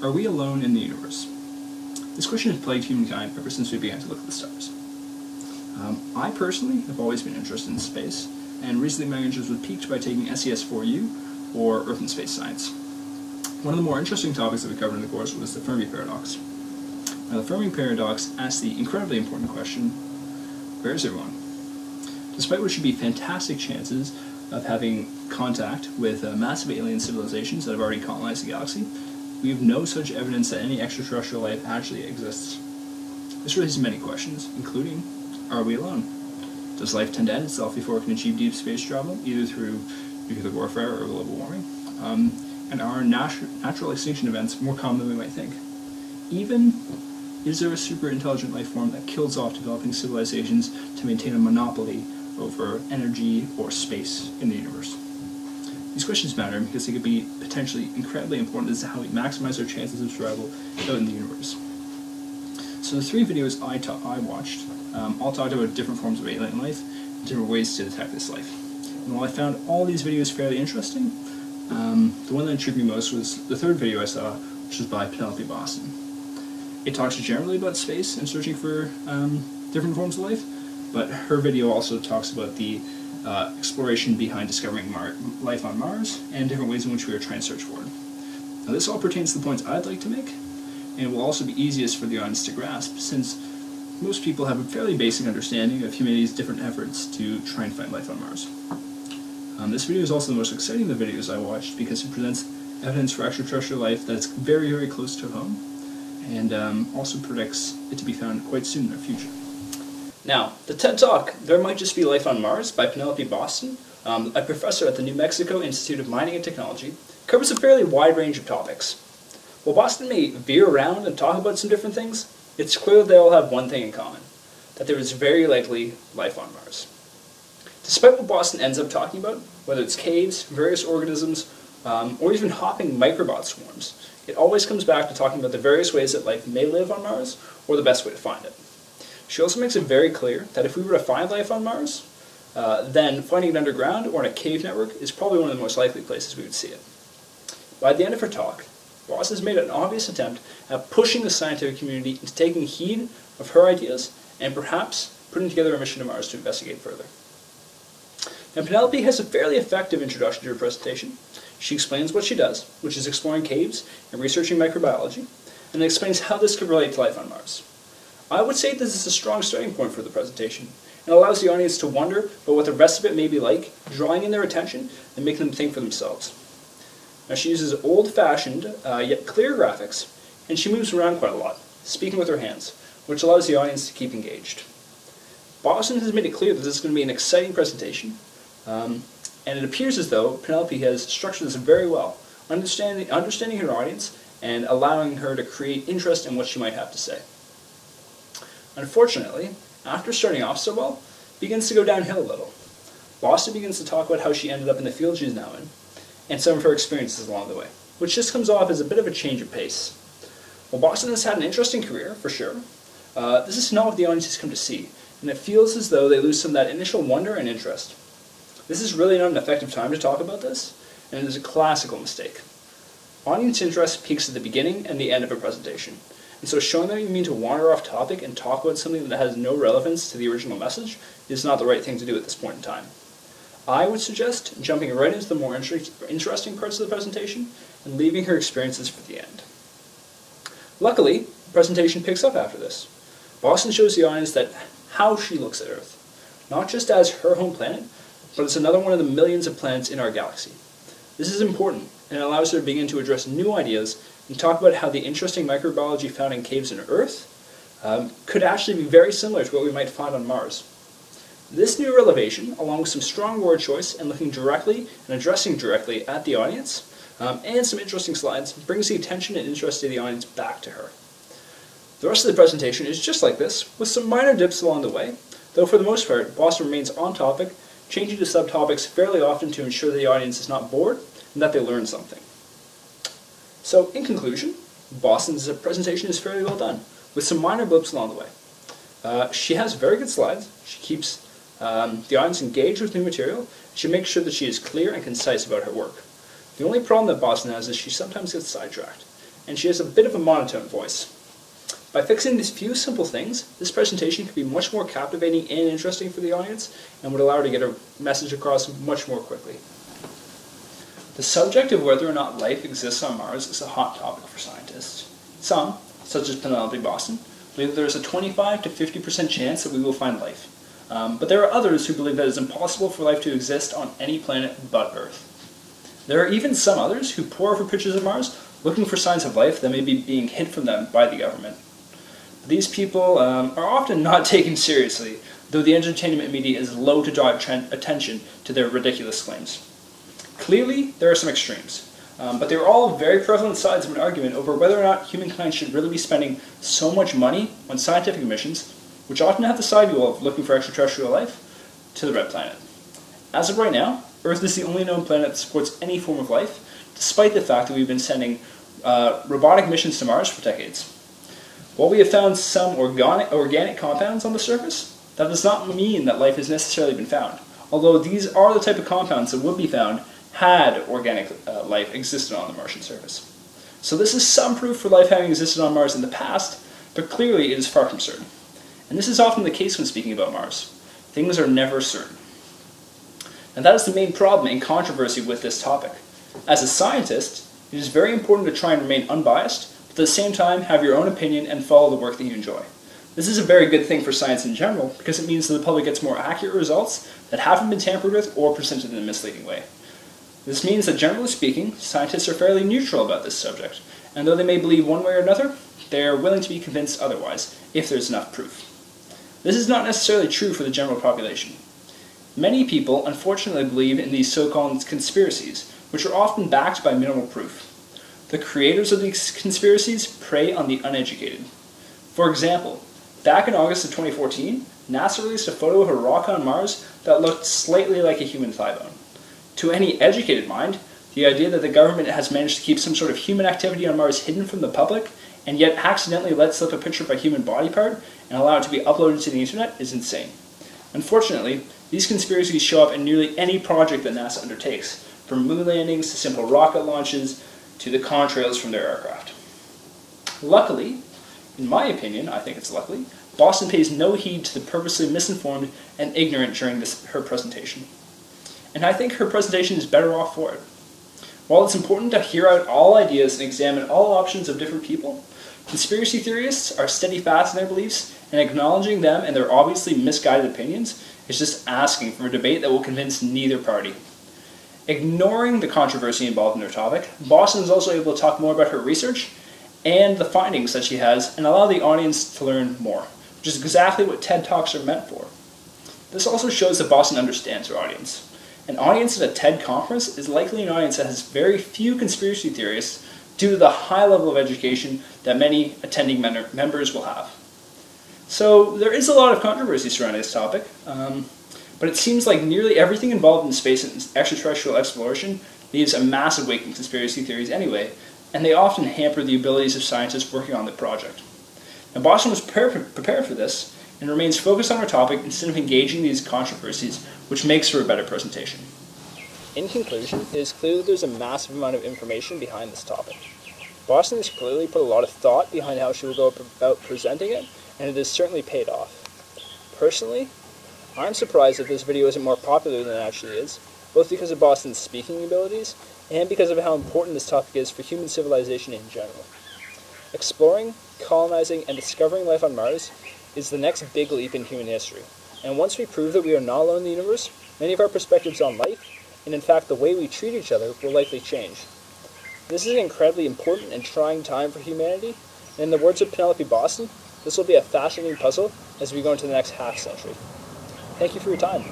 Are we alone in the universe? This question has plagued humankind ever since we began to look at the stars. I personally have always been interested in space, and recently my interest was piqued by taking ENG4UT, or Earth and Space Science. One of the more interesting topics that we covered in the course was the Fermi paradox. Now, the Fermi paradox asks the incredibly important question, where is everyone? Despite what should be fantastic chances of having contact with massive alien civilizations that have already colonized the galaxy, we have no such evidence that any extraterrestrial life actually exists. This raises many questions, including, are we alone? Does life tend to end itself before it can achieve deep space travel, either through nuclear warfare or global warming? And are natural extinction events more common than we might think? Even, is there a super intelligent life form that kills off developing civilizations to maintain a monopoly over energy or space in the universe? These questions matter because they could be potentially incredibly important as to how we maximize our chances of survival out in the universe. So the three videos I watched all talked about different forms of alien life and different ways to detect this life. And while I found all these videos fairly interesting, the one that intrigued me most was the third video I saw, which was by Penelope Boston. It talks generally about space and searching for different forms of life, but her video also talks about the exploration behind discovering life on Mars and different ways in which we are trying to search for it. Now, this all pertains to the points I'd like to make, and will also be easiest for the audience to grasp, since most people have a fairly basic understanding of humanity's different efforts to try and find life on Mars. This video is also the most exciting of the videos I watched because it presents evidence for extraterrestrial life that's very, very close to home, and also predicts it to be found quite soon in the future. Now, the TED Talk, There Might Just Be Life on Mars, by Penelope Boston, a professor at the New Mexico Institute of Mining and Technology, covers a fairly wide range of topics. While Boston may veer around and talk about some different things, it's clear that they all have one thing in common, that there is very likely life on Mars. Despite what Boston ends up talking about, whether it's caves, various organisms, or even hopping microbot swarms, it always comes back to talking about the various ways that life may live on Mars, or the best way to find it. She also makes it very clear that if we were to find life on Mars, then finding it underground or in a cave network is probably one of the most likely places we would see it. By the end of her talk, Boston has made an obvious attempt at pushing the scientific community into taking heed of her ideas and perhaps putting together a mission to Mars to investigate further. Now, Penelope has a fairly effective introduction to her presentation. She explains what she does, which is exploring caves and researching microbiology, and explains how this could relate to life on Mars. I would say this is a strong starting point for the presentation, and allows the audience to wonder about what the rest of it may be like, drawing in their attention and making them think for themselves. Now, she uses old-fashioned, yet clear graphics, and she moves around quite a lot, speaking with her hands, which allows the audience to keep engaged. Boston has made it clear that this is going to be an exciting presentation, and it appears as though Penelope has structured this very well, understanding her audience and allowing her to create interest in what she might have to say. Unfortunately, after starting off so well, it begins to go downhill a little. Boston begins to talk about how she ended up in the field she's now in, and some of her experiences along the way, which just comes off as a bit of a change of pace. While Boston has had an interesting career, for sure, this is not what the audience has come to see, and it feels as though they lose some of that initial wonder and interest. This is really not an effective time to talk about this, and it is a classical mistake. Audience interest peaks at the beginning and the end of a presentation, and so showing that you mean to wander off topic and talk about something that has no relevance to the original message is not the right thing to do at this point in time. I would suggest jumping right into the more interesting parts of the presentation and leaving her experiences for the end. Luckily, the presentation picks up after this. Boston shows the audience that how she looks at Earth, not just as her home planet, but as another one of the millions of planets in our galaxy. This is important, and it allows her to begin to address new ideas and talk about how the interesting microbiology found in caves on Earth could actually be very similar to what we might find on Mars. This new revelation, along with some strong word choice and looking directly and addressing directly at the audience, and some interesting slides, brings the attention and interest of the audience back to her. The rest of the presentation is just like this, with some minor dips along the way, though for the most part, Boston remains on topic, changing to subtopics fairly often to ensure that the audience is not bored and that they learn something. So, in conclusion, Boston's presentation is fairly well done, with some minor blips along the way. She has very good slides. She keeps the audience engaged with new material. She makes sure that she is clear and concise about her work. The only problem that Boston has is she sometimes gets sidetracked, and she has a bit of a monotone voice. By fixing these few simple things, this presentation could be much more captivating and interesting for the audience, and would allow her to get her message across much more quickly. The subject of whether or not life exists on Mars is a hot topic for scientists. Some, such as Penelope Boston, believe that there is a 25 to 50% chance that we will find life. But there are others who believe that it is impossible for life to exist on any planet but Earth. There are even some others who pore over pictures of Mars looking for signs of life that may be being hid from them by the government. These people are often not taken seriously, though the entertainment media is low to draw attention to their ridiculous claims. Clearly, there are some extremes, but they're all very prevalent sides of an argument over whether or not humankind should really be spending so much money on scientific missions, which often have the side goal of looking for extraterrestrial life, to the red planet. As of right now, Earth is the only known planet that supports any form of life, despite the fact that we've been sending robotic missions to Mars for decades. While we have found some organic compounds on the surface, that does not mean that life has necessarily been found, although these are the type of compounds that would be found had organic life existed on the Martian surface. So this is some proof for life having existed on Mars in the past, but clearly it is far from certain. And this is often the case when speaking about Mars. Things are never certain. And that is the main problem and controversy with this topic. As a scientist, it is very important to try and remain unbiased, but at the same time have your own opinion and follow the work that you enjoy. This is a very good thing for science in general, because it means that the public gets more accurate results that haven't been tampered with or presented in a misleading way. This means that, generally speaking, scientists are fairly neutral about this subject, and though they may believe one way or another, they are willing to be convinced otherwise, if there's enough proof. This is not necessarily true for the general population. Many people, unfortunately, believe in these so-called conspiracies, which are often backed by minimal proof. The creators of these conspiracies prey on the uneducated. For example, back in August of 2014, NASA released a photo of a rock on Mars that looked slightly like a human thigh bone. To any educated mind, the idea that the government has managed to keep some sort of human activity on Mars hidden from the public, and yet accidentally let slip a picture of a human body part and allow it to be uploaded to the internet is insane. Unfortunately, these conspiracies show up in nearly any project that NASA undertakes, from moon landings to simple rocket launches to the contrails from their aircraft. Luckily, in my opinion, I think it's luckily, Boston pays no heed to the purposely misinformed and ignorant during her presentation. And I think her presentation is better off for it. While it's important to hear out all ideas and examine all options of different people, conspiracy theorists are steadfast in their beliefs, and acknowledging them and their obviously misguided opinions is just asking for a debate that will convince neither party. Ignoring the controversy involved in her topic, Boston is also able to talk more about her research and the findings that she has and allow the audience to learn more, which is exactly what TED Talks are meant for. This also shows that Boston understands her audience. An audience at a TED conference is likely an audience that has very few conspiracy theorists due to the high level of education that many attending members will have. So there is a lot of controversy surrounding this topic, but it seems like nearly everything involved in space and extraterrestrial exploration leaves a massive weight in conspiracy theories anyway, and they often hamper the abilities of scientists working on the project. Now, Boston was prepared for this, and remains focused on her topic instead of engaging these controversies, which makes for a better presentation. In conclusion, it is clear that there's a massive amount of information behind this topic. Boston has clearly put a lot of thought behind how she will go about presenting it, and it has certainly paid off. Personally, I'm surprised that this video isn't more popular than it actually is, both because of Boston's speaking abilities, and because of how important this topic is for human civilization in general. Exploring, colonizing, and discovering life on Mars is the next big leap in human history, and once we prove that we are not alone in the universe, many of our perspectives on life, and in fact the way we treat each other, will likely change. This is an incredibly important and trying time for humanity, and in the words of Penelope Boston, this will be a fascinating puzzle as we go into the next half-century. Thank you for your time.